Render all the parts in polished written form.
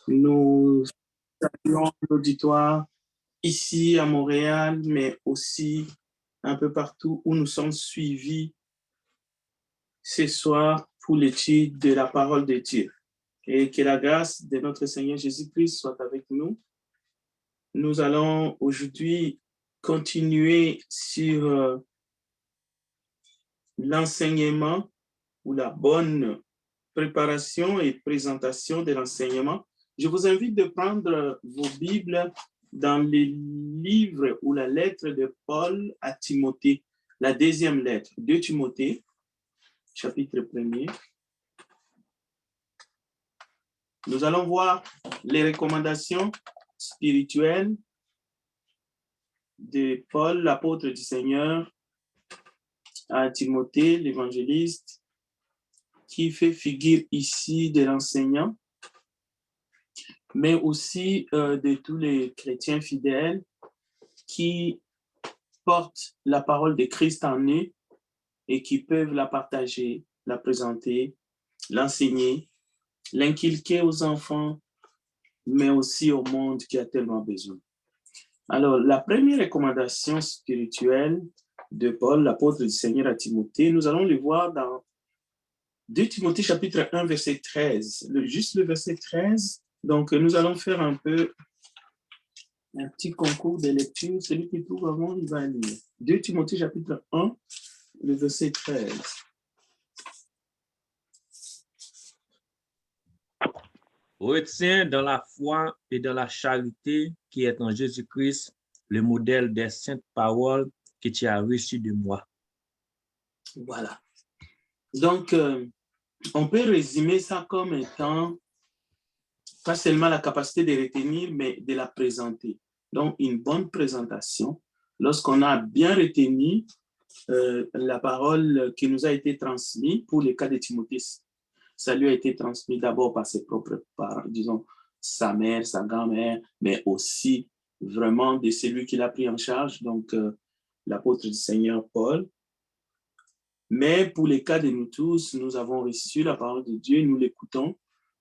Nous saluons l'auditoire ici à Montréal, mais aussi un peu partout où nous sommes suivis ce soir pour l'étude de la parole de Dieu. Et que la grâce de notre Seigneur Jésus-Christ soit avec nous. Nous allons aujourd'hui continuer sur l'enseignement ou la bonne préparation et présentation de l'enseignement. Je vous invite de prendre vos Bibles dans les livres ou la lettre de Paul à Timothée, la deuxième lettre de Timothée, chapitre 1er. Nous allons voir les recommandations spirituelles de Paul, l'apôtre du Seigneur, à Timothée, l'évangéliste, qui fait figure ici de l'enseignant, mais aussi de tous les chrétiens fidèles qui portent la parole de Christ en eux et qui peuvent la partager, la présenter, l'enseigner, l'inculquer aux enfants, mais aussi au monde qui a tellement besoin. Alors, la première recommandation spirituelle de Paul, l'apôtre du Seigneur à Timothée, nous allons le voir dans 2 Timothée chapitre 1, verset 13. Juste le verset 13. Donc, nous allons faire un petit concours de lecture. Celui qui trouve avant, il va lire. 2 Timothée chapitre 1, le verset 13. Retiens dans la foi et dans la charité qui est en Jésus-Christ le modèle des saintes paroles que tu as reçues de moi. Voilà. Donc, on peut résumer ça comme étant pas seulement la capacité de retenir, mais de la présenter. Donc, une bonne présentation, lorsqu'on a bien retenu la parole qui nous a été transmise pour le cas de Timothée, ça lui a été transmis d'abord par ses propres parents, disons, sa mère, sa grand-mère, mais aussi vraiment de celui qui l'a pris en charge, donc l'apôtre du Seigneur Paul. Mais pour les cas de nous tous, nous avons reçu la parole de Dieu, nous l'écoutons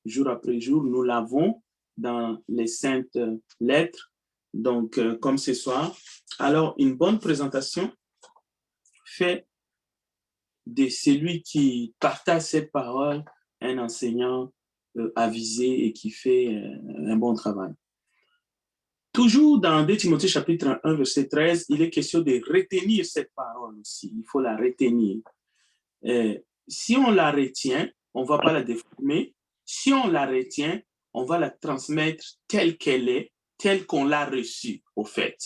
jour après jour, nous l'avons dans les saintes lettres, donc comme ce soir. Alors, une bonne présentation fait de celui qui partage cette parole un enseignant avisé et qui fait un bon travail. Toujours dans 2 Timothée chapitre 1, verset 13, il est question de retenir cette parole aussi. Il faut la retenir. Si on la retient, on ne va pas la déformer. Si on la retient, on va la transmettre telle qu'elle est, telle qu'on l'a reçue, au fait.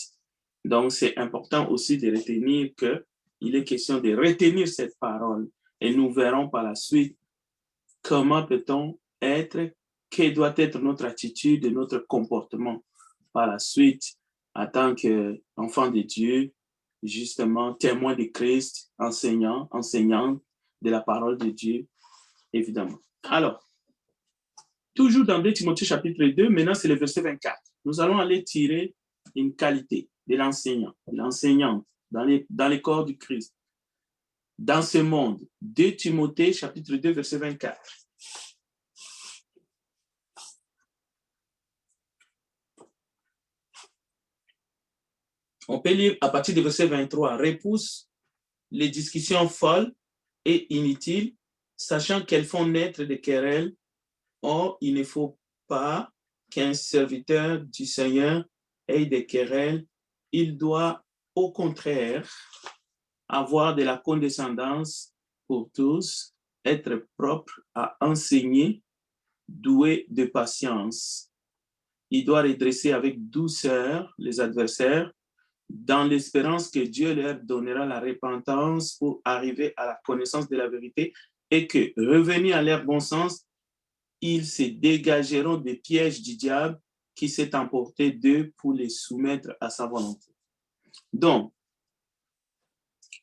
Donc, c'est important aussi de retenir qu'il est question de retenir cette parole. Et nous verrons par la suite comment peut-on être, quelle doit être notre attitude et notre comportement par la suite en tant qu'enfant de Dieu, justement témoin de Christ, enseignant de la parole de Dieu, évidemment. Alors, toujours dans 2 Timothée chapitre 2, maintenant c'est le verset 24. Nous allons aller tirer une qualité de l'enseignant, de l'enseignante dans les corps du Christ, dans ce monde. 2 Timothée chapitre 2, verset 24. On peut lire à partir du verset 23. Repousse les discussions folles et inutiles, sachant qu'elles font naître des querelles. Or, il ne faut pas qu'un serviteur du Seigneur ait des querelles. Il doit, au contraire, avoir de la condescendance pour tous, être propre à enseigner, doué de patience. Il doit redresser avec douceur les adversaires, dans l'espérance que Dieu leur donnera la repentance pour arriver à la connaissance de la vérité et que, revenus à leur bon sens, ils se dégageront des pièges du diable qui s'est emporté d'eux pour les soumettre à sa volonté. Donc,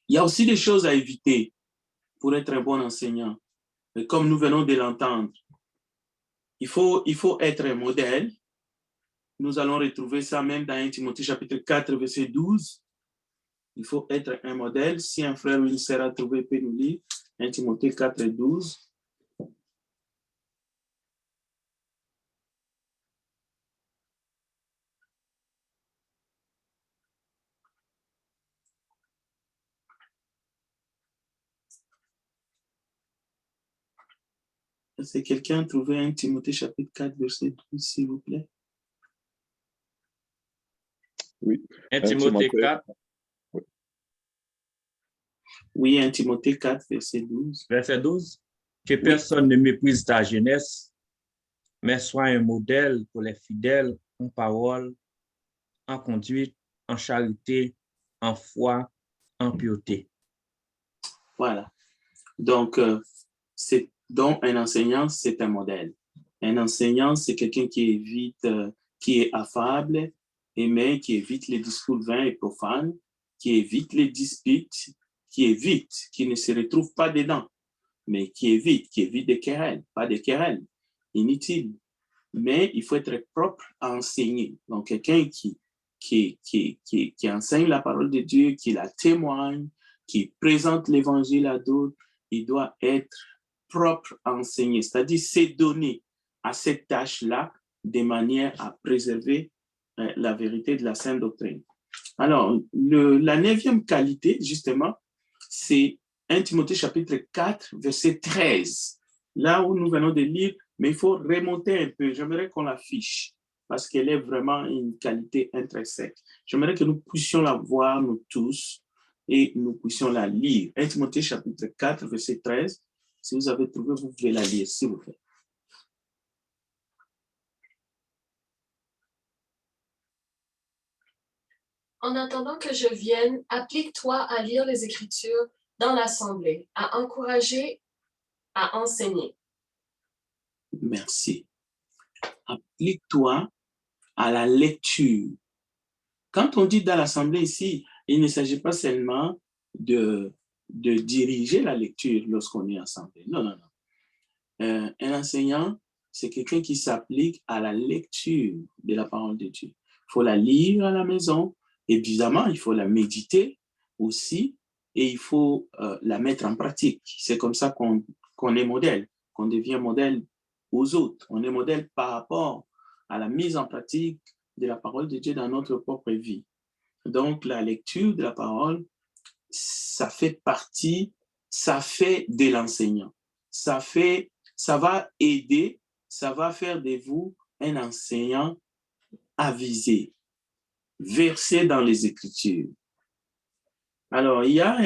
il y a aussi des choses à éviter pour être un bon enseignant. Et comme nous venons de l'entendre, il faut être un modèle. Nous allons retrouver ça même dans 1 Timothée chapitre 4, verset 12. Il faut être un modèle. Si un frère ou une sœur a trouvé, peut nous lire. 1 Timothée 4, 12. C'est quelqu'un trouvé 1 Timothée chapitre 4, verset 12, s'il vous plaît. Oui. 1 Timothée 4, Oui, 1 Timothée 4, verset 12. verset 12. Que personne ne méprise ta jeunesse, mais sois un modèle pour les fidèles en parole, en conduite, en charité, en foi, en pureté. Voilà. Donc, donc un enseignant, c'est un modèle. Un enseignant, c'est quelqu'un qui évite, qui est affable, mais qui évite les discours vains et profanes, qui évite les disputes, qui ne se retrouve pas dedans, mais qui évite des querelles, pas des querelles inutiles. Mais il faut être propre à enseigner. Donc, quelqu'un qui enseigne la parole de Dieu, qui la témoigne, qui présente l'évangile à d'autres, il doit être propre à enseigner, c'est-à-dire se donner à cette tâche-là de manière à préserver la vérité de la sainte doctrine. Alors, la 9e qualité, justement, c'est 1 Timothée chapitre 4, verset 13. Là où nous venons de lire, mais il faut remonter un peu. J'aimerais qu'on l'affiche parce qu'elle est vraiment une qualité intrinsèque. J'aimerais que nous puissions la voir, nous tous, et nous puissions la lire. 1 Timothée chapitre 4, verset 13. Si vous avez trouvé, vous pouvez la lire, s'il vous plaît. En attendant que je vienne, applique-toi à lire les Écritures dans l'Assemblée, à encourager, à enseigner. Merci. Applique-toi à la lecture. Quand on dit dans l'Assemblée ici, il ne s'agit pas seulement de diriger la lecture lorsqu'on est assemblée. Non, non, non. Un enseignant, c'est quelqu'un qui s'applique à la lecture de la parole de Dieu. Il faut la lire à la maison. Évidemment, il faut la méditer aussi et il faut la mettre en pratique. C'est comme ça qu'on est modèle, qu'on devient modèle aux autres. On est modèle par rapport à la mise en pratique de la parole de Dieu dans notre propre vie. Donc, la lecture de la parole, ça fait partie, ça fait de l'enseignant. Ça va aider, ça va faire de vous un enseignant avisé, versé dans les Écritures. Alors, il y a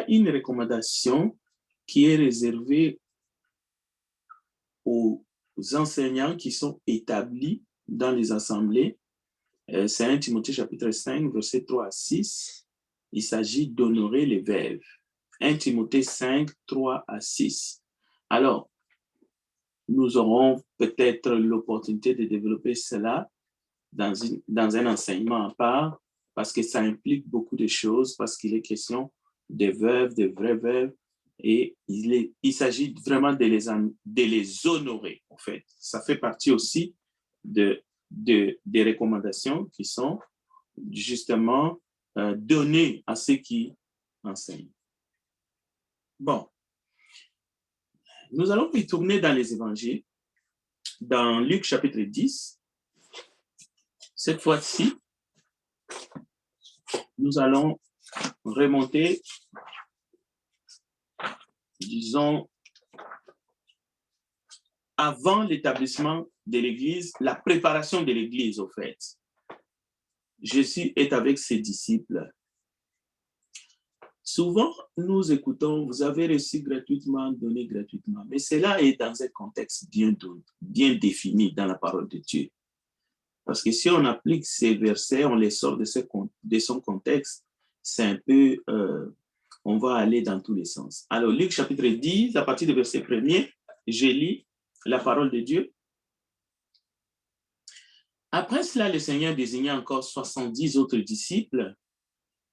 une recommandation qui est réservée aux enseignants qui sont établis dans les assemblées. C'est 1 Timothée chapitre 5, verset 3 à 6. Il s'agit d'honorer les veuves. 1 Timothée 5, 3 à 6. Alors, nous aurons peut-être l'opportunité de développer cela dans un enseignement à part, parce que ça implique beaucoup de choses, parce qu'il est question des veuves, des vraies veuves, et il s'agit vraiment de les honorer, en fait. Ça fait partie aussi des recommandations qui sont justement données à ceux qui enseignent. Bon, nous allons retourner dans les évangiles, dans Luc chapitre 10. Cette fois-ci, nous allons remonter, disons, avant l'établissement de l'Église, la préparation de l'Église, au fait. Jésus est avec ses disciples. Souvent, nous écoutons, vous avez reçu gratuitement, donné gratuitement, mais cela est dans un contexte bien défini dans la parole de Dieu. Parce que si on applique ces versets, on les sort de son contexte, c'est un peu, on va aller dans tous les sens. Alors, Luc chapitre 10, à partir du verset 1er, je lis la parole de Dieu. Après cela, le Seigneur désigna encore 70 autres disciples.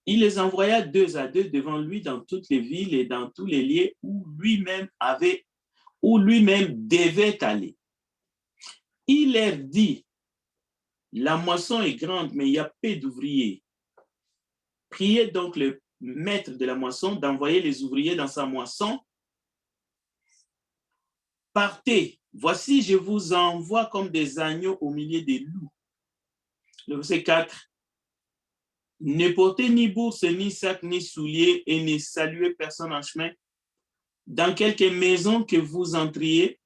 Il les envoya 2 à 2 devant lui dans toutes les villes et dans tous les lieux où lui-même devait aller. Il leur dit, la moisson est grande, mais il y a peu d'ouvriers. Priez donc le maître de la moisson d'envoyer les ouvriers dans sa moisson. Partez, voici, je vous envoie comme des agneaux au milieu des loups. Le verset 4. Ne portez ni bourse, ni sac, ni souliers, et ne saluez personne en chemin. dans quelque maison que vous entriez,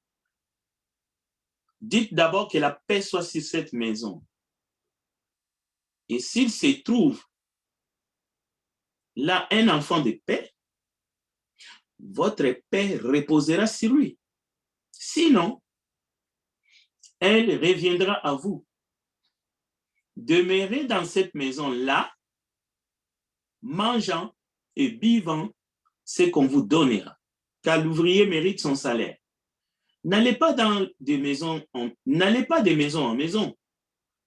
dites d'abord que la paix soit sur cette maison. Et s'il se trouve là un enfant de paix, votre paix reposera sur lui. Sinon, elle reviendra à vous. Demeurez dans cette maison-là, mangeant et buvant ce qu'on vous donnera, car l'ouvrier mérite son salaire. N'allez pas de maison en maison,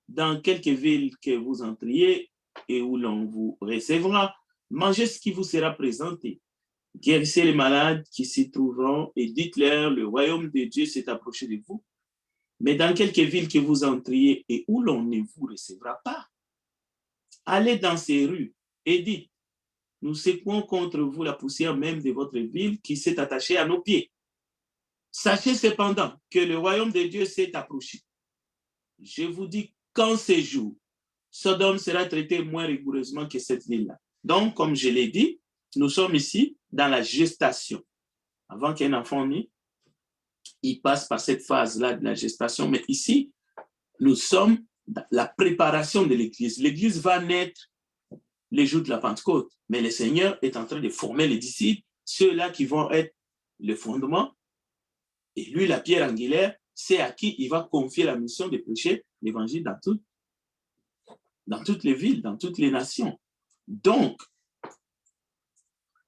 dans quelque ville que vous entriez et où l'on vous recevra, mangez ce qui vous sera présenté. Guérissez les malades qui s'y trouveront et dites-leur, le royaume de Dieu s'est approché de vous. Mais dans quelque ville que vous entriez et où l'on ne vous recevra pas, allez dans ces rues et dites, nous secouons contre vous la poussière même de votre ville qui s'est attachée à nos pieds. Sachez cependant que le royaume de Dieu s'est approché. Je vous dis qu'en ces jours, Sodome sera traité moins rigoureusement que cette ville-là. Donc, comme je l'ai dit, nous sommes ici dans la gestation. Avant qu'un enfant naisse, il passe par cette phase-là de la gestation. Mais ici, nous sommes dans la préparation de l'Église. L'Église va naître les jours de la Pentecôte. Mais le Seigneur est en train de former les disciples, ceux-là qui vont être le fondement. Et lui, la pierre angulaire, c'est à qui il va confier la mission de prêcher l'Évangile dans toutes les villes, dans toutes les nations. Donc,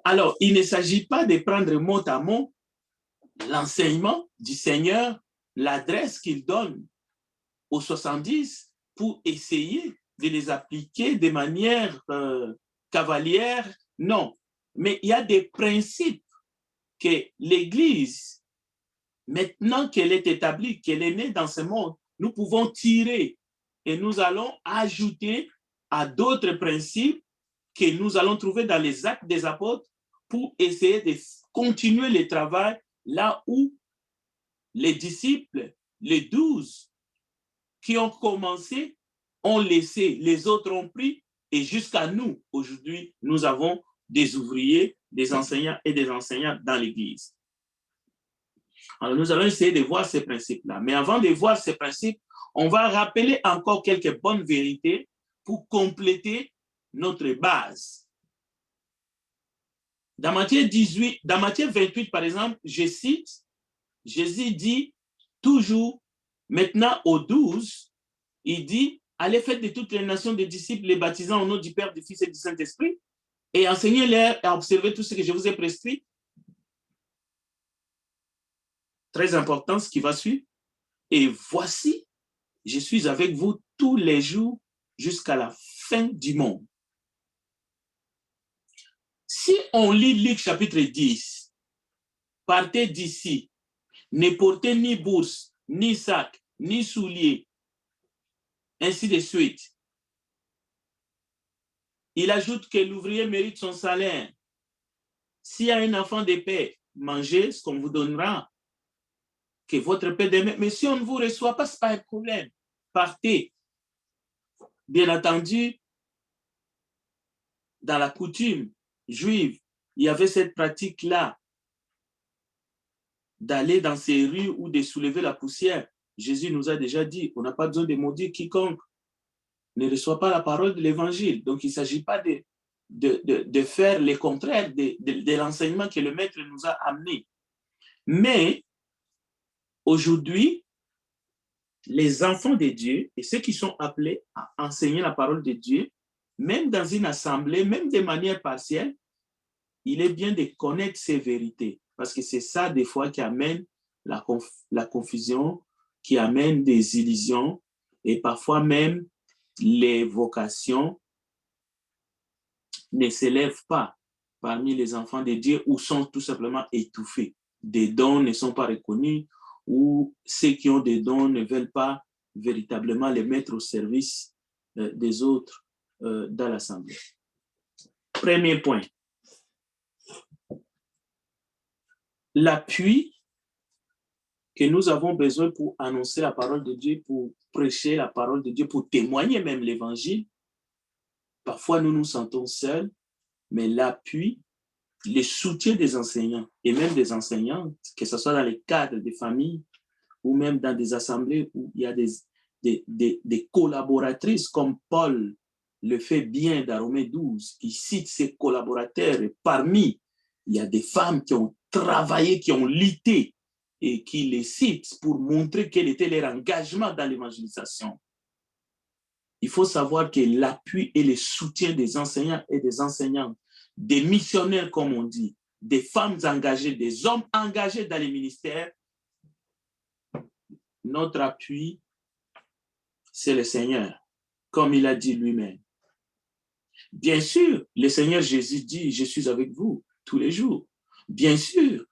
alors, il ne s'agit pas de prendre mot à mot l'enseignement du Seigneur, l'adresse qu'il donne aux 70 pour essayer de les appliquer de manière cavalière. Non, mais il y a des principes que l'Église, maintenant qu'elle est établie, qu'elle est née dans ce monde, nous pouvons tirer et nous allons ajouter à d'autres principes que nous allons trouver dans les actes des apôtres pour essayer de continuer le travail là où les disciples, les 12 qui ont commencé, ont laissé, les autres ont pris, et jusqu'à nous, aujourd'hui, nous avons des ouvriers, des enseignants et des enseignants dans l'Église. Alors, nous allons essayer de voir ces principes-là. Mais avant de voir ces principes, on va rappeler encore quelques bonnes vérités pour compléter notre base. Dans Matthieu 28, par exemple, je cite, Jésus dit toujours, maintenant aux 12, il dit, allez faire de toutes les nations des disciples, les baptisant au nom du Père, du Fils et du Saint-Esprit, et enseignez-leur à observer tout ce que je vous ai prescrit. Très important, ce qui va suivre. Et voici, je suis avec vous tous les jours jusqu'à la fin du monde. Si on lit Luc chapitre 10, partez d'ici, ne portez ni bourse, ni sac, ni souliers, ainsi de suite. Il ajoute que l'ouvrier mérite son salaire. S'il y a un enfant de paix, mangez ce qu'on vous donnera. Que votre paix demeure. Mais si on ne vous reçoit pas, ce n'est pas un problème. Partez. Bien entendu, dans la coutume juive, il y avait cette pratique-là d'aller dans ces rues ou de soulever la poussière. Jésus nous a déjà dit, on n'a pas besoin de maudire quiconque ne reçoit pas la parole de l'Évangile. Donc, il ne s'agit pas de faire le contraire de l'enseignement que le Maître nous a amené. Mais, aujourd'hui, les enfants de Dieu et ceux qui sont appelés à enseigner la parole de Dieu, même dans une assemblée, même de manière partielle, il est bien de connaître ces vérités. Parce que c'est ça, des fois, qui amène la confusion, qui amène des illusions et parfois même les vocations ne s'élèvent pas parmi les enfants de Dieu ou sont tout simplement étouffés. Des dons ne sont pas reconnus ou ceux qui ont des dons ne veulent pas véritablement les mettre au service des autres dans l'assemblée. Premier point. L'appui que nous avons besoin pour annoncer la parole de Dieu, pour prêcher la parole de Dieu, pour témoigner même l'Évangile. Parfois, nous nous sentons seuls, mais l'appui le soutien des enseignants et même des enseignantes, que ce soit dans les cadres des familles ou même dans des assemblées où il y a des collaboratrices comme Paul le fait bien dans Romains 12, qui cite ses collaborateurs et parmi, il y a des femmes qui ont travaillé, qui ont lutté et qui les citent pour montrer quel était leur engagement dans l'évangélisation. Il faut savoir que l'appui et le soutien des enseignants et des enseignantes, des missionnaires comme on dit, des femmes engagées, des hommes engagés dans les ministères, notre appui, c'est le Seigneur, comme il a dit lui-même. Bien sûr, le Seigneur Jésus dit, je suis avec vous tous les jours. Bien sûr,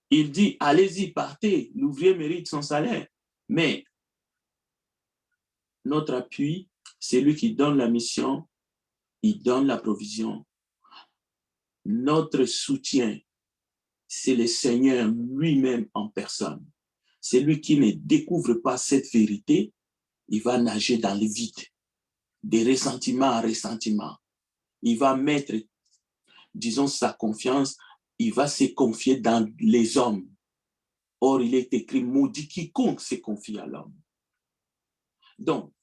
il dit, allez-y, partez, l'ouvrier mérite son salaire. Mais notre appui, c'est lui qui donne la mission, il donne la provision. Notre soutien, c'est le Seigneur lui-même en personne. C'est lui qui ne découvre pas cette vérité, il va nager dans le vide, de ressentiment en ressentiment. Il va mettre, disons, sa confiance, il va se confier dans les hommes. Or, il est écrit, maudit quiconque se confie à l'homme. Donc,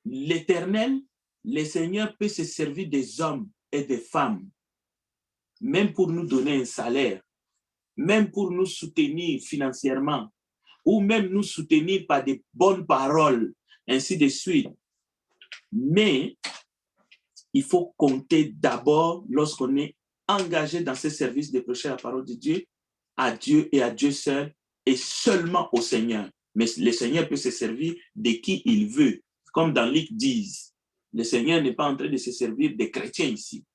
l'Éternel, le Seigneur peut se servir des hommes et des femmes, même pour nous donner un salaire, même pour nous soutenir financièrement, ou même nous soutenir par des bonnes paroles, ainsi de suite. Mais il faut compter d'abord, lorsqu'on est engagé dans ce service de prêcher la parole de Dieu, à Dieu et à Dieu seul, et seulement au Seigneur. Mais le Seigneur peut se servir de qui il veut. Comme dans Luc 10, le Seigneur n'est pas en train de se servir des chrétiens ici.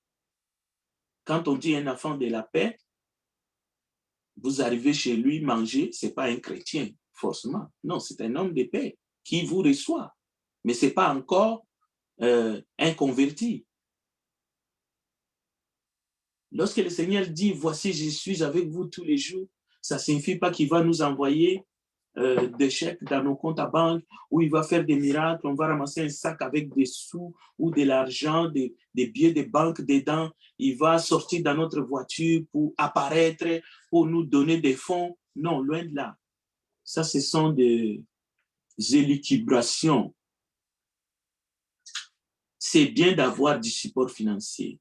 Quand on dit un enfant de la paix, vous arrivez chez lui manger, ce n'est pas un chrétien, forcément. Non, c'est un homme de paix qui vous reçoit. Mais ce n'est pas encore un converti. Lorsque le Seigneur dit, voici, je suis avec vous tous les jours, ça ne signifie pas qu'il va nous envoyer des chèques dans nos comptes à banque, où il va faire des miracles, on va ramasser un sac avec des sous ou de l'argent, des billets de banque dedans, il va sortir dans notre voiture pour apparaître, pour nous donner des fonds. Non, loin de là. Ça, ce sont des élucubrations. C'est bien d'avoir du support financier,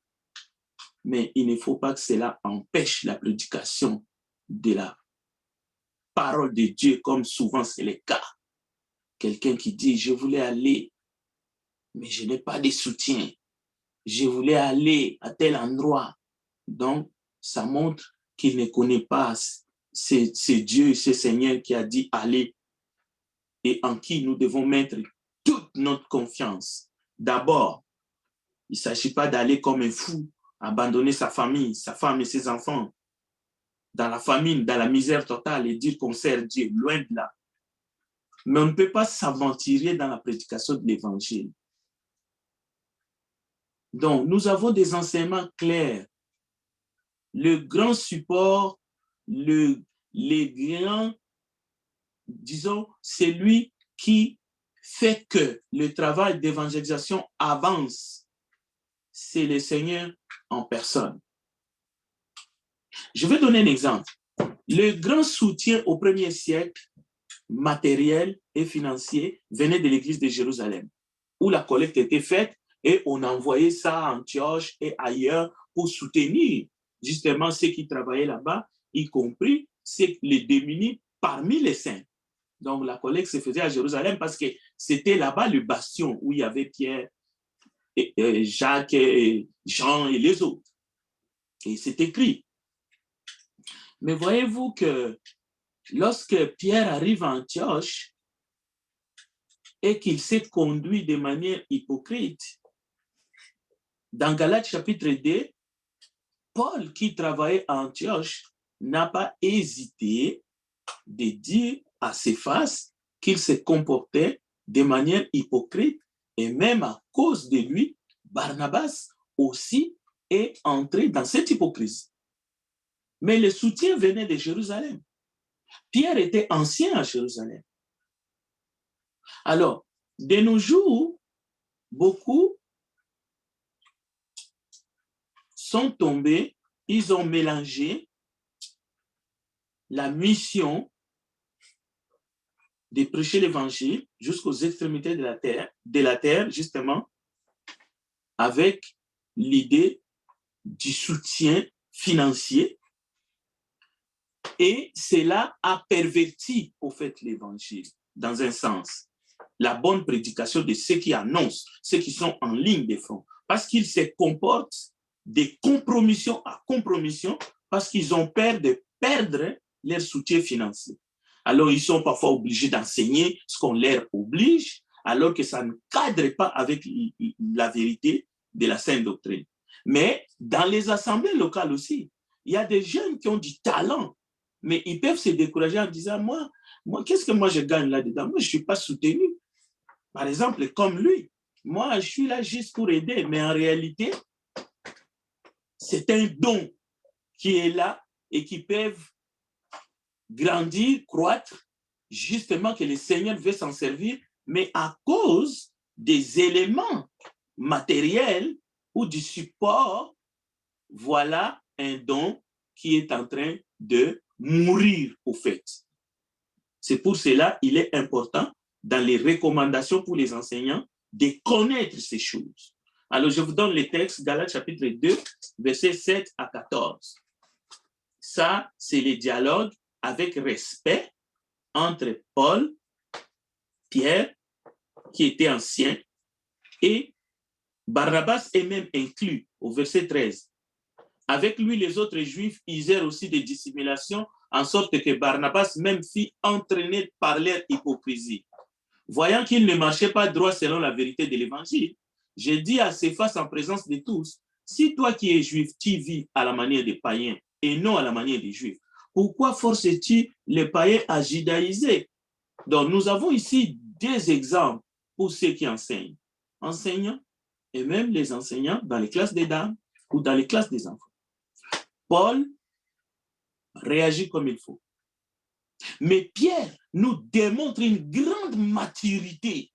mais il ne faut pas que cela empêche la prédication de la parole de Dieu, comme souvent c'est le cas. Quelqu'un qui dit, je voulais aller, mais je n'ai pas de soutien. Je voulais aller à tel endroit. Donc, ça montre qu'il ne connaît pas c'est Dieu et ce Seigneur qui a dit aller et en qui nous devons mettre toute notre confiance. D'abord, il ne s'agit pas d'aller comme un fou, abandonner sa famille, sa femme et ses enfants dans la famine, dans la misère totale et dire qu'on sert Dieu, loin de là. Mais on ne peut pas s'aventurer dans la prédication de l'évangile. Donc, nous avons des enseignements clairs. Le grand support, les grands, disons, c'est lui qui fait que le travail d'évangélisation avance. C'est le Seigneur en personne. Je vais donner un exemple. Le grand soutien au premier siècle, matériel et financier, venait de l'église de Jérusalem, où la collecte était faite et on envoyait ça à Antioche et ailleurs pour soutenir justement ceux qui travaillaient là-bas, y compris les démunis parmi les saints. Donc la collecte se faisait à Jérusalem parce que c'était là-bas le bastion où il y avait Pierre, et Jacques, et Jean et les autres. Et c'est écrit. Mais voyez-vous que lorsque Pierre arrive à Antioche et qu'il s'est conduit de manière hypocrite, dans Galates chapitre 2, Paul, qui travaillait à Antioche, n'a pas hésité de dire à Céphas qu'il se comportait de manière hypocrite et même à cause de lui, Barnabas aussi est entré dans cette hypocrisie. Mais le soutien venait de Jérusalem. Pierre était ancien à Jérusalem. Alors, de nos jours, beaucoup sont tombés, ils ont mélangé la mission de prêcher l'évangile jusqu'aux extrémités de la terre, justement, avec l'idée du soutien financier. Et cela a perverti, au fait, l'évangile, dans un sens. La bonne prédication de ceux qui annoncent, ceux qui sont en ligne de front, parce qu'ils se comportent de compromission à compromission, parce qu'ils ont peur de perdre leur soutien financier. Alors, ils sont parfois obligés d'enseigner ce qu'on leur oblige, alors que ça ne cadre pas avec la vérité de la sainte doctrine. Mais dans les assemblées locales aussi, il y a des jeunes qui ont du talent, mais ils peuvent se décourager en disant, moi qu'est-ce que moi je gagne là-dedans? Moi, je ne suis pas soutenu. Par exemple, comme lui, moi, je suis là juste pour aider, mais en réalité, c'est un don qui est là et qui peut grandir, croître, justement que le Seigneur veut s'en servir, mais à cause des éléments matériels ou du support, voilà un don qui est en train de mourir au fait. C'est pour cela qu'il est important dans les recommandations pour les enseignants de connaître ces choses. Alors, je vous donne les textes, Galates chapitre 2, versets 7 à 14. Ça, c'est les dialogues avec respect entre Paul, Pierre, qui était ancien, et Barnabas est même inclus au verset 13. Avec lui, les autres Juifs usèrent aussi de dissimulation, en sorte que Barnabas même fit entraîner par leur hypocrisie. Voyant qu'il ne marchait pas droit selon la vérité de l'Évangile, j'ai dit à Céphas en présence de tous, si toi qui es juif, tu vis à la manière des païens et non à la manière des juifs, pourquoi forces-tu les païens à judaïser? Donc, nous avons ici deux exemples pour ceux qui enseignent. Enseignants et même les enseignants dans les classes des dames ou dans les classes des enfants. Paul réagit comme il faut. Mais Pierre nous démontre une grande maturité,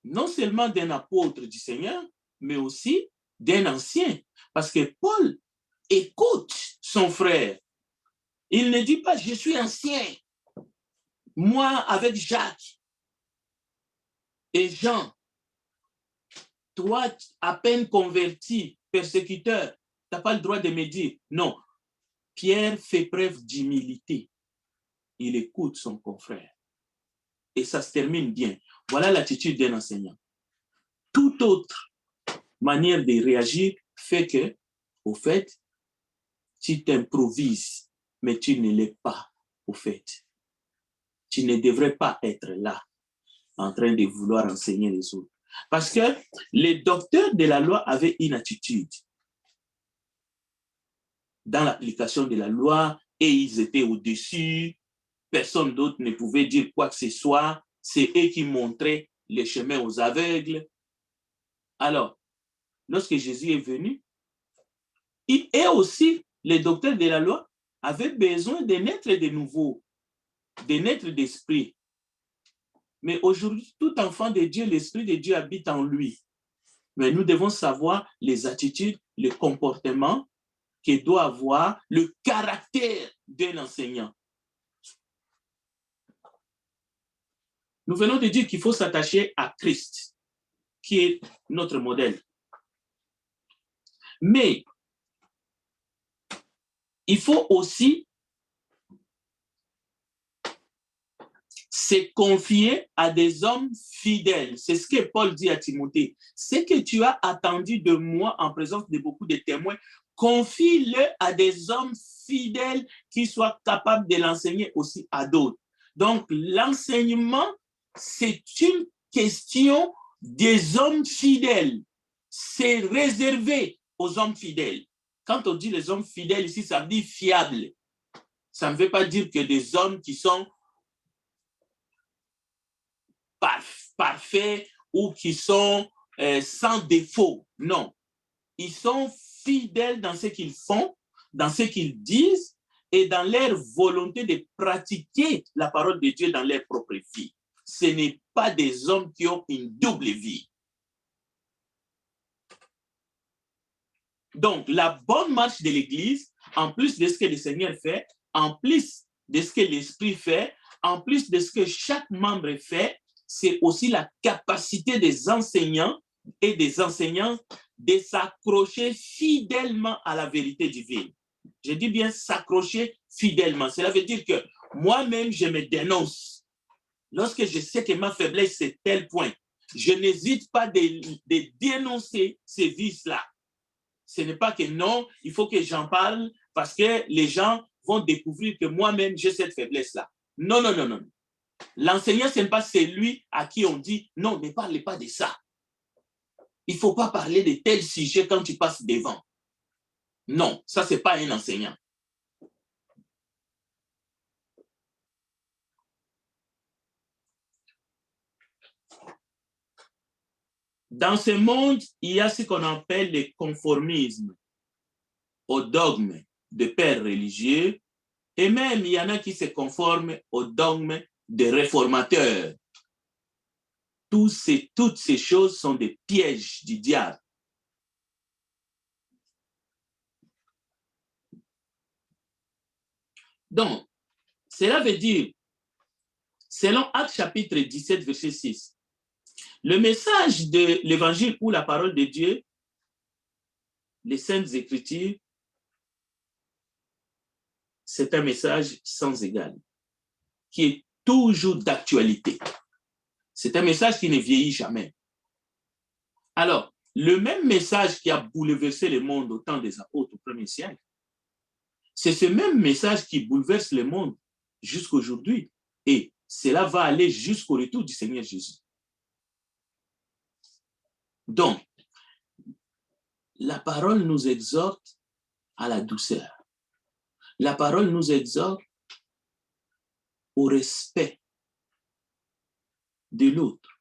non seulement d'un apôtre du Seigneur, mais aussi d'un ancien. Parce que Paul écoute son frère. Il ne dit pas, je suis ancien. Moi, avec Jacques et Jean, toi, à peine converti, persécuteur, tu n'as pas le droit de me dire. Non, Pierre fait preuve d'humilité. Il écoute son confrère. Et ça se termine bien. Voilà l'attitude d'un enseignant. Toute autre manière de réagir fait que, au fait, tu t'improvises, mais tu ne l'es pas, au fait. Tu ne devrais pas être là, en train de vouloir enseigner les autres. Parce que les docteurs de la loi avaient une attitude dans l'application de la loi et ils étaient au-dessus. Personne d'autre ne pouvait dire quoi que ce soit. C'est eux qui montraient les chemins aux aveugles. Alors, lorsque Jésus est venu, et aussi les docteurs de la loi avaient besoin de naître de nouveau, de naître d'esprit. Mais aujourd'hui, tout enfant de Dieu, l'Esprit de Dieu habite en lui. Mais nous devons savoir les attitudes, le comportement que doit avoir le caractère d'un enseignant. Nous venons de dire qu'il faut s'attacher à Christ, qui est notre modèle. Mais il faut aussi se confier à des hommes fidèles. C'est ce que Paul dit à Timothée. Ce que tu as attendu de moi en présence de beaucoup de témoins, confie-le à des hommes fidèles qui soient capables de l'enseigner aussi à d'autres. Donc, l'enseignement, c'est une question des hommes fidèles. C'est réservé aux hommes fidèles. Quand on dit les hommes fidèles ici, ça veut dire fiables. Ça ne veut pas dire que des hommes qui sont parfaits ou qui sont sans défaut. Non. Ils sont fidèles dans ce qu'ils font, dans ce qu'ils disent et dans leur volonté de pratiquer la parole de Dieu dans leur propre vie. Ce n'est pas des hommes qui ont une double vie. Donc, la bonne marche de l'Église, en plus de ce que le Seigneur fait, en plus de ce que l'Esprit fait, en plus de ce que chaque membre fait, c'est aussi la capacité des enseignants et des enseignants de s'accrocher fidèlement à la vérité divine. Je dis bien s'accrocher fidèlement. Cela veut dire que moi-même, je me dénonce. Lorsque je sais que ma faiblesse, c'est tel point, je n'hésite pas de dénoncer ces vices-là. Ce n'est pas que non, il faut que j'en parle parce que les gens vont découvrir que moi-même, j'ai cette faiblesse-là. Non, non, non, non. L'enseignant, ce n'est pas celui à qui on dit « Non, ne parlez pas de ça. Il ne faut pas parler de tel sujet quand tu passes devant. » Non, ça, ce n'est pas un enseignant. Dans ce monde, il y a ce qu'on appelle le conformisme au dogme de pères religieux, et même il y en a qui se conforment au dogme des réformateurs. Toutes ces choses sont des pièges du diable. Donc, cela veut dire, selon Actes chapitre 17, verset 6, le message de l'évangile ou la parole de Dieu, les Saintes Écritures, c'est un message sans égal, qui est toujours d'actualité. C'est un message qui ne vieillit jamais. Alors, le même message qui a bouleversé le monde au temps des apôtres au 1er siècle, c'est ce même message qui bouleverse le monde jusqu'aujourd'hui. Et cela va aller jusqu'au retour du Seigneur Jésus. Donc, la parole nous exhorte à la douceur. La parole nous exhorte au respect de l'autre,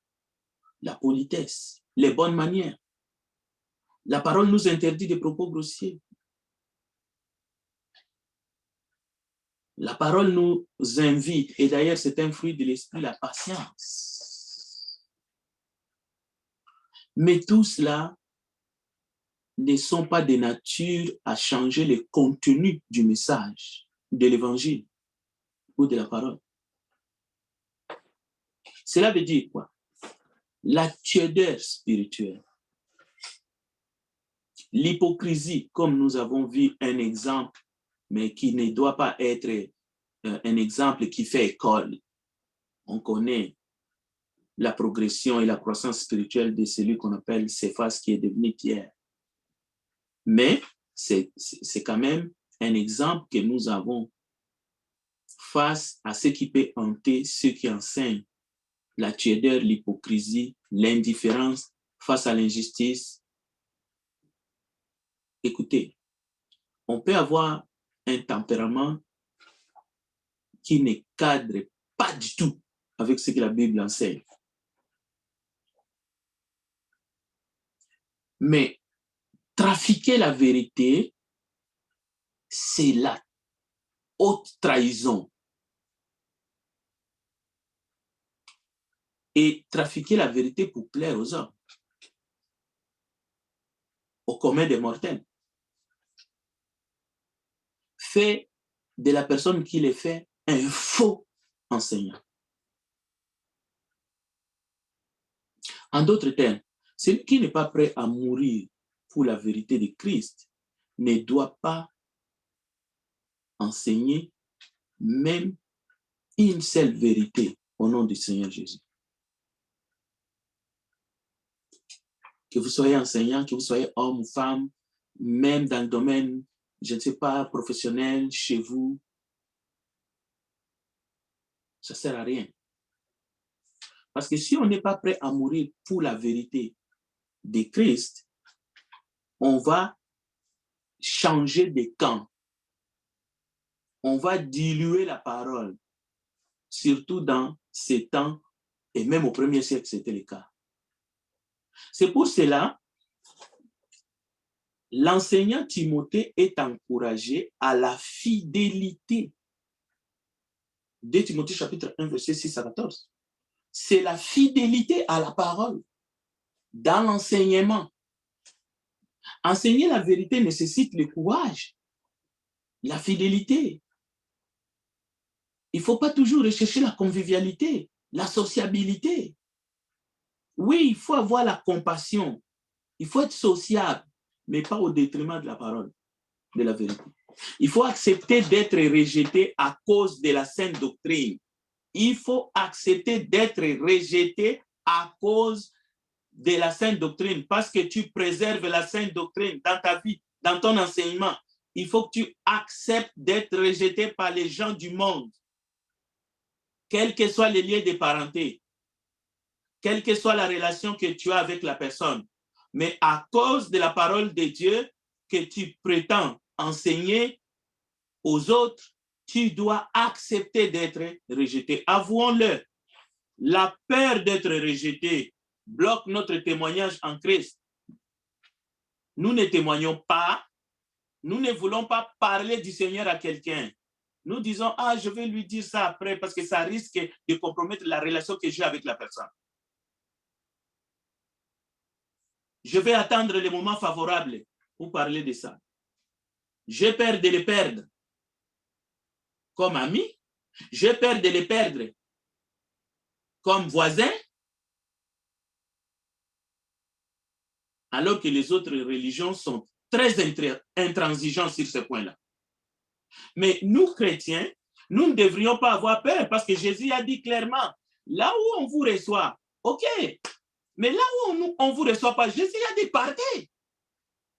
la politesse, les bonnes manières. La parole nous interdit des propos grossiers. La parole nous invite, et d'ailleurs c'est un fruit de l'esprit, la patience. Mais tout cela ne sont pas de nature à changer le contenu du message, de l'évangile ou de la parole. Cela veut dire quoi? La tiédeur spirituelle, l'hypocrisie, comme nous avons vu un exemple, mais qui ne doit pas être un exemple qui fait école. On connaît la progression et la croissance spirituelle de celui qu'on appelle Céphas qui est devenu Pierre. Mais c'est quand même un exemple que nous avons face à ce qui peut hanter ceux qui enseignent la tiédeur, l'hypocrisie, l'indifférence face à l'injustice. Écoutez, on peut avoir un tempérament qui ne cadre pas du tout avec ce que la Bible enseigne. Mais trafiquer la vérité, c'est la haute trahison. Et trafiquer la vérité pour plaire aux hommes, au commun des mortels, fait de la personne qui le fait un faux enseignant. En d'autres termes, celui qui n'est pas prêt à mourir pour la vérité de Christ ne doit pas enseigner même une seule vérité au nom du Seigneur Jésus. Que vous soyez enseignant, que vous soyez homme ou femme, même dans le domaine, je ne sais pas, professionnel, chez vous, ça ne sert à rien. Parce que si on n'est pas prêt à mourir pour la vérité de Christ, on va changer de camp. On va diluer la parole, surtout dans ces temps, et même au 1er siècle, c'était le cas. C'est pour cela, l'enseignant Timothée est encouragé à la fidélité. 2 Timothée chapitre 1, verset 6 à 14. C'est la fidélité à la parole, dans l'enseignement. Enseigner la vérité nécessite le courage, la fidélité. Il ne faut pas toujours rechercher la convivialité, la sociabilité. Oui, il faut avoir la compassion. Il faut être sociable, mais pas au détriment de la parole, de la vérité. Il faut accepter d'être rejeté à cause de la sainte doctrine. Il faut accepter d'être rejeté à cause de la sainte doctrine, parce que tu préserves la sainte doctrine dans ta vie, dans ton enseignement. Il faut que tu acceptes d'être rejeté par les gens du monde, quels que soient les liens de parenté, quelle que soit la relation que tu as avec la personne. Mais à cause de la parole de Dieu que tu prétends enseigner aux autres, tu dois accepter d'être rejeté. Avouons-le, la peur d'être rejeté bloque notre témoignage en Christ. Nous ne témoignons pas, nous ne voulons pas parler du Seigneur à quelqu'un. Nous disons, ah, je vais lui dire ça après parce que ça risque de compromettre la relation que j'ai avec la personne. Je vais attendre les moments favorables pour parler de ça. J'ai peur de les perdre comme ami, j'ai peur de les perdre comme voisin, alors que les autres religions sont très intransigeantes sur ce point-là. Mais nous, chrétiens, nous ne devrions pas avoir peur parce que Jésus a dit clairement, là où on vous reçoit, ok, mais là où on ne vous reçoit pas, Jésus a dit partez.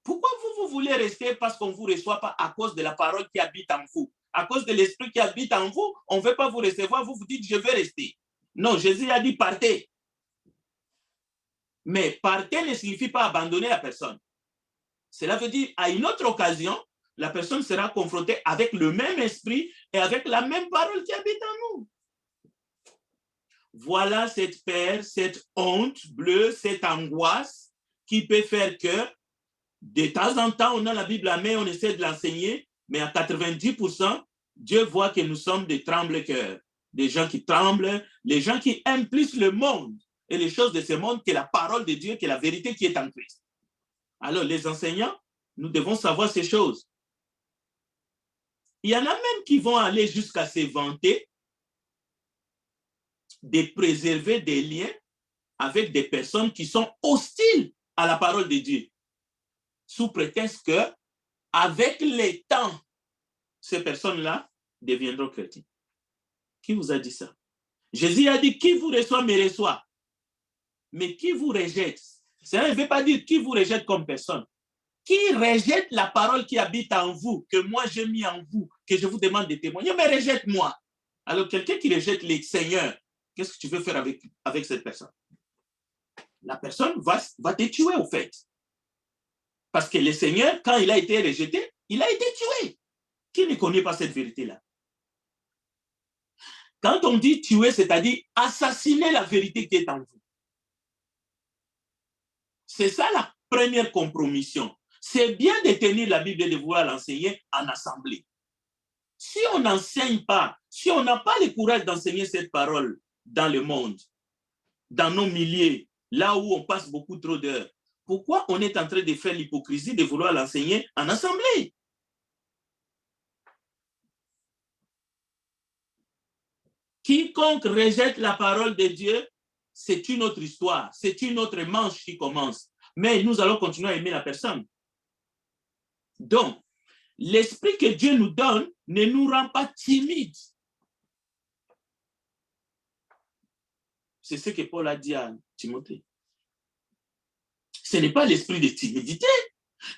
Pourquoi vous voulez rester parce qu'on ne vous reçoit pas à cause de la parole qui habite en vous? À cause de l'esprit qui habite en vous, on ne veut pas vous recevoir, vous vous dites je vais rester. Non, Jésus a dit partez. Mais partez ne signifie pas abandonner la personne. Cela veut dire à une autre occasion, la personne sera confrontée avec le même esprit et avec la même parole qui habite en nous. Voilà cette peur, cette honte bleue, cette angoisse qui peut faire que de temps en temps, on a la Bible à main, on essaie de l'enseigner, mais à 90%, Dieu voit que nous sommes des tremble-cœurs, des gens qui tremblent, les gens qui aiment plus le monde et les choses de ce monde que la parole de Dieu, que la vérité qui est en Christ. Alors, les enseignants, nous devons savoir ces choses. Il y en a même qui vont aller jusqu'à se vanter de préserver des liens avec des personnes qui sont hostiles à la parole de Dieu, sous prétexte que, avec le temps, ces personnes-là deviendront chrétiens. Qui vous a dit ça? Jésus a dit, qui vous reçoit, me reçoit. Mais qui vous rejette? Ça ne veut pas dire qui vous rejette comme personne. Qui rejette la parole qui habite en vous, que moi j'ai mis en vous, que je vous demande de témoigner, mais rejette-moi. Alors, quelqu'un qui rejette le Seigneur, qu'est-ce que tu veux faire avec cette personne? La personne va te tuer, au fait. Parce que le Seigneur, quand il a été rejeté, il a été tué. Qui ne connaît pas cette vérité-là? Quand on dit tuer, c'est-à-dire assassiner la vérité qui est en vous. C'est ça la première compromission. C'est bien de tenir la Bible et de vouloir l'enseigner en assemblée. Si on n'enseigne pas, si on n'a pas le courage d'enseigner cette parole dans le monde, dans nos milieux, là où on passe beaucoup trop d'heures, pourquoi on est en train de faire l'hypocrisie de vouloir l'enseigner en assemblée? Quiconque rejette la parole de Dieu, c'est une autre histoire, c'est une autre manche qui commence. Mais nous allons continuer à aimer la personne. Donc, l'esprit que Dieu nous donne ne nous rend pas timides. C'est ce que Paul a dit à Timothée. Ce n'est pas l'esprit de timidité.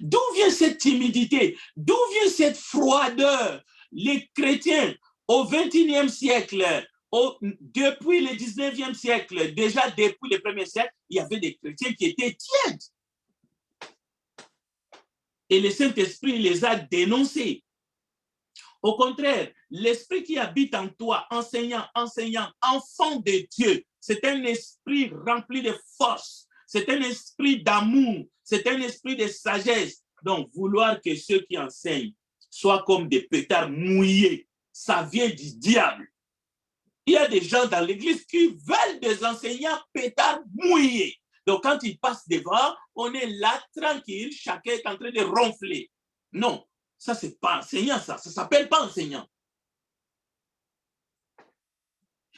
D'où vient cette timidité? D'où vient cette froideur? Les chrétiens, au XXIe siècle, depuis le XIXe siècle, déjà depuis le premier siècle, il y avait des chrétiens qui étaient tièdes. Et le Saint-Esprit les a dénoncés. Au contraire, l'esprit qui habite en toi, enseignant, enfant de Dieu, c'est un esprit rempli de force, c'est un esprit d'amour, c'est un esprit de sagesse. Donc, vouloir que ceux qui enseignent soient comme des pétards mouillés, ça vient du diable. Il y a des gens dans l'église qui veulent des enseignants pétards mouillés. Donc, quand il passe devant, on est là, tranquille, chacun est en train de ronfler. Non, ça, c'est pas enseignant, ça ne s'appelle pas enseignant.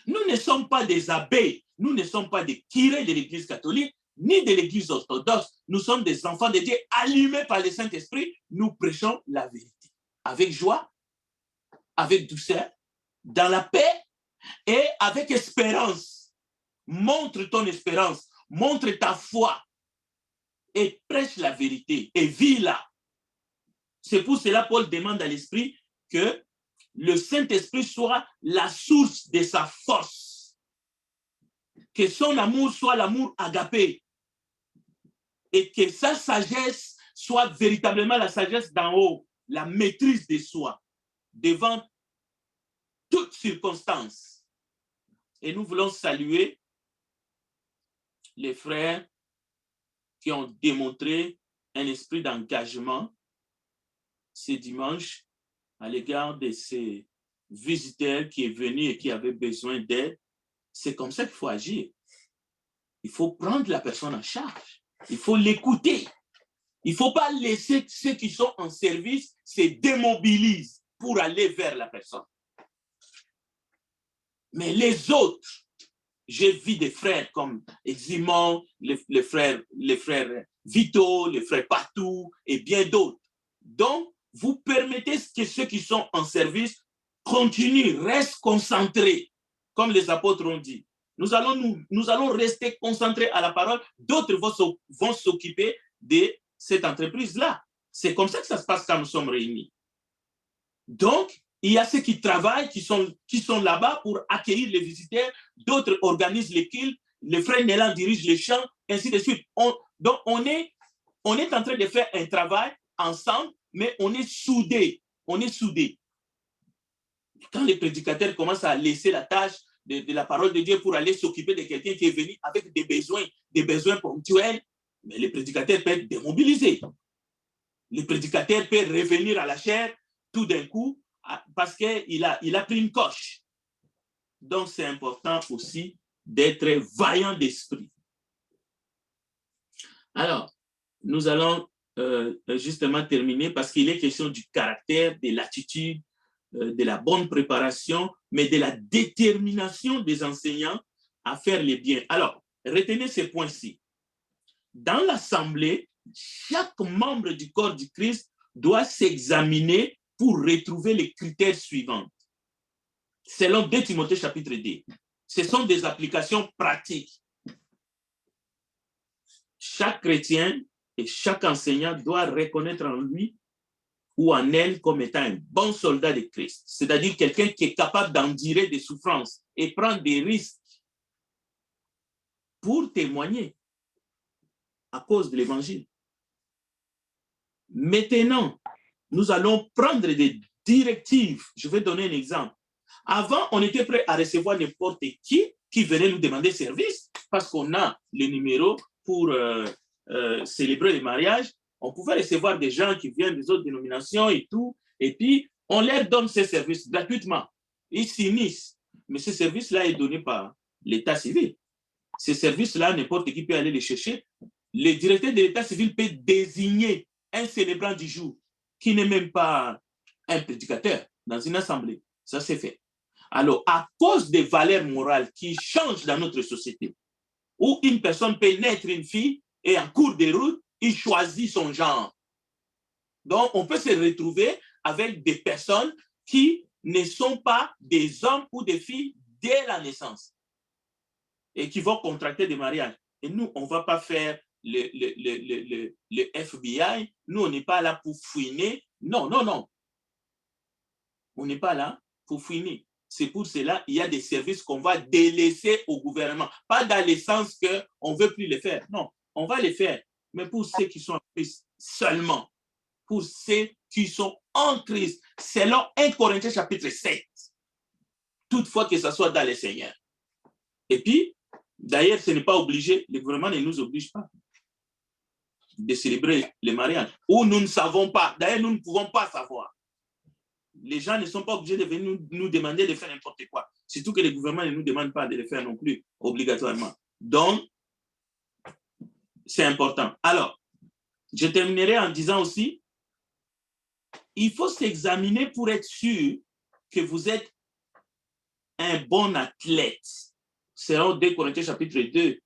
Nous ne sommes pas des abbés, nous ne sommes pas des curés de l'Église catholique, ni de l'Église orthodoxe. Nous sommes des enfants de Dieu allumés par le Saint-Esprit. Nous prêchons la vérité. Avec joie, avec douceur, dans la paix et avec espérance. Montre ton espérance, montre ta foi et prêche la vérité et vis-la. C'est pour cela que Paul demande à l'Esprit que le Saint-Esprit soit la source de sa force. Que son amour soit l'amour agapé. Et que sa sagesse soit véritablement la sagesse d'en haut, la maîtrise de soi, devant toutes circonstances. Et nous voulons saluer les frères qui ont démontré un esprit d'engagement ce dimanche à l'égard de ces visiteurs qui est venu et qui avait besoin d'aide. C'est comme ça qu'il faut agir. Il faut prendre la personne en charge. Il faut l'écouter. Il ne faut pas laisser ceux qui sont en service se démobilisent pour aller vers la personne. Mais les autres, j'ai vu des frères comme Eximon, les frères Vito, les frères Patou et bien d'autres. Donc, vous permettez que ceux qui sont en service continuent, restent concentrés, comme les apôtres ont dit. Nous allons rester concentrés à la parole. D'autres vont s'occuper de cette entreprise-là. C'est comme ça que ça se passe quand nous sommes réunis. Donc, il y a ceux qui travaillent, qui sont là-bas pour accueillir les visiteurs. D'autres organisent les cultes. Le frère Nélan dirige les chants, ainsi de suite. Donc, on est en train de faire un travail ensemble, mais on est soudés. On est soudés. Quand les prédicateurs commencent à laisser la tâche de la parole de Dieu pour aller s'occuper de quelqu'un qui est venu avec des besoins ponctuels, mais le prédicateur peut être démobilisé. Le prédicateur peut revenir à la chair tout d'un coup parce qu'il a pris une coche. Donc, c'est important aussi d'être vaillant d'esprit. Alors, nous allons justement terminer parce qu'il est question du caractère, de l'attitude, de la bonne préparation, mais de la détermination des enseignants à faire les biens. Alors, retenez ces points-ci. Dans l'assemblée, chaque membre du corps du Christ doit s'examiner pour retrouver les critères suivants. Selon 2 Timothée chapitre 2, ce sont des applications pratiques. Chaque chrétien et chaque enseignant doit reconnaître en lui ou en elle comme étant un bon soldat de Christ, c'est-à-dire quelqu'un qui est capable d'endurer des souffrances et prendre des risques pour témoigner à cause de l'évangile. Maintenant, nous allons prendre des directives. Je vais donner un exemple. Avant, on était prêt à recevoir n'importe qui venait nous demander service parce qu'on a le numéro pour célébrer le mariage. On pouvait recevoir des gens qui viennent des autres dénominations et tout, et puis on leur donne ces services gratuitement. Ils s'unissent. Mais ce service-là est donné par l'État civil. Ces services-là, n'importe qui peut aller les chercher. Le directeur de l'État civil peut désigner un célébrant du jour qui n'est même pas un prédicateur dans une assemblée. Ça, c'est fait. Alors, à cause des valeurs morales qui changent dans notre société, où une personne peut naître une fille et en cours de route, il choisit son genre. Donc, on peut se retrouver avec des personnes qui ne sont pas des hommes ou des filles dès la naissance et qui vont contracter des mariages. Et nous, on ne va pas faire le FBI. Nous, on n'est pas là pour fouiner. Non, non, non. On n'est pas là pour fouiner. C'est pour cela qu'il y a des services qu'on va délaisser au gouvernement. Pas dans le sens qu'on ne veut plus les faire. Non, on va les faire. Mais pour ceux qui sont en Christ seulement. Pour ceux qui sont en Christ. Selon 1 Corinthiens chapitre 7. Toutefois que ce soit dans le Seigneur. Et puis, d'ailleurs, ce n'est pas obligé. Le gouvernement ne nous oblige pas de célébrer les mariages. Ou nous ne savons pas. D'ailleurs, nous ne pouvons pas savoir. Les gens ne sont pas obligés de venir nous demander de faire n'importe quoi. Surtout que le gouvernement ne nous demande pas de le faire non plus, obligatoirement. Donc, C'est important. Alors, je terminerai en disant aussi, il faut s'examiner pour être sûr que vous êtes un bon athlète. Selon 2 Corinthiens chapitre 2.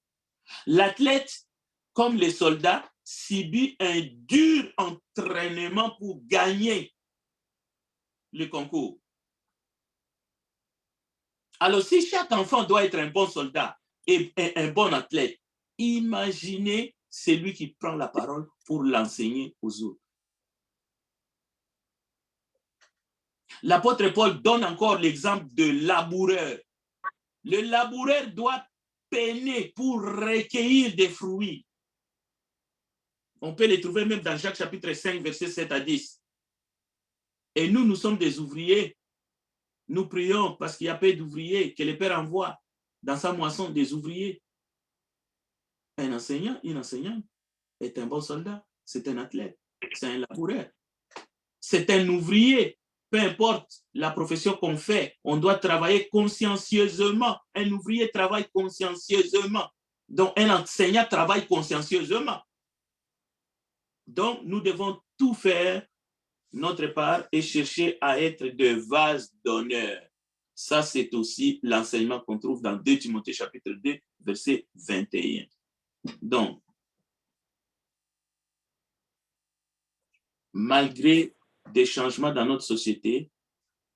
L'athlète, comme les soldats, subit un dur entraînement pour gagner le concours. Alors, si chaque enfant doit être un bon soldat et un bon athlète, imaginez celui qui prend la parole pour l'enseigner aux autres. L'apôtre Paul donne encore l'exemple de laboureur. Le laboureur doit peiner pour recueillir des fruits. On peut les trouver même dans Jacques chapitre 5, versets 7 à 10. Et nous, nous sommes des ouvriers. Nous prions parce qu'il y a peu d'ouvriers, que le Père envoie dans sa moisson des ouvriers. Un enseignant, une enseignante est un bon soldat, c'est un athlète, c'est un laboureur. C'est un ouvrier. Peu importe la profession qu'on fait, on doit travailler consciencieusement. Un ouvrier travaille consciencieusement. Donc, un enseignant travaille consciencieusement. Donc, nous devons tout faire notre part et chercher à être des vases d'honneur. Ça, c'est aussi l'enseignement qu'on trouve dans 2 Timothée chapitre 2, verset 21. Donc, malgré des changements dans notre société,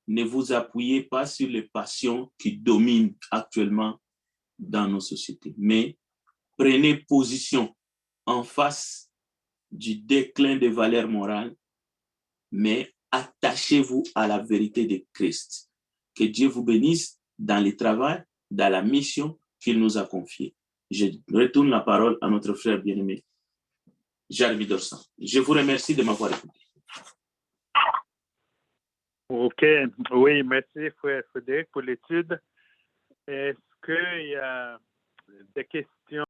ne vous appuyez pas sur les passions qui dominent actuellement dans nos sociétés, mais prenez position en face du déclin des valeurs morales, mais attachez-vous à la vérité de Christ. Que Dieu vous bénisse dans le travail, dans la mission qu'il nous a confiée. Je retourne la parole à notre frère bien-aimé, Jarvi Dorsan. Je vous remercie de m'avoir écouté. OK. Oui, merci, frère Frédéric, pour l'étude. Est-ce qu'il y a des questions?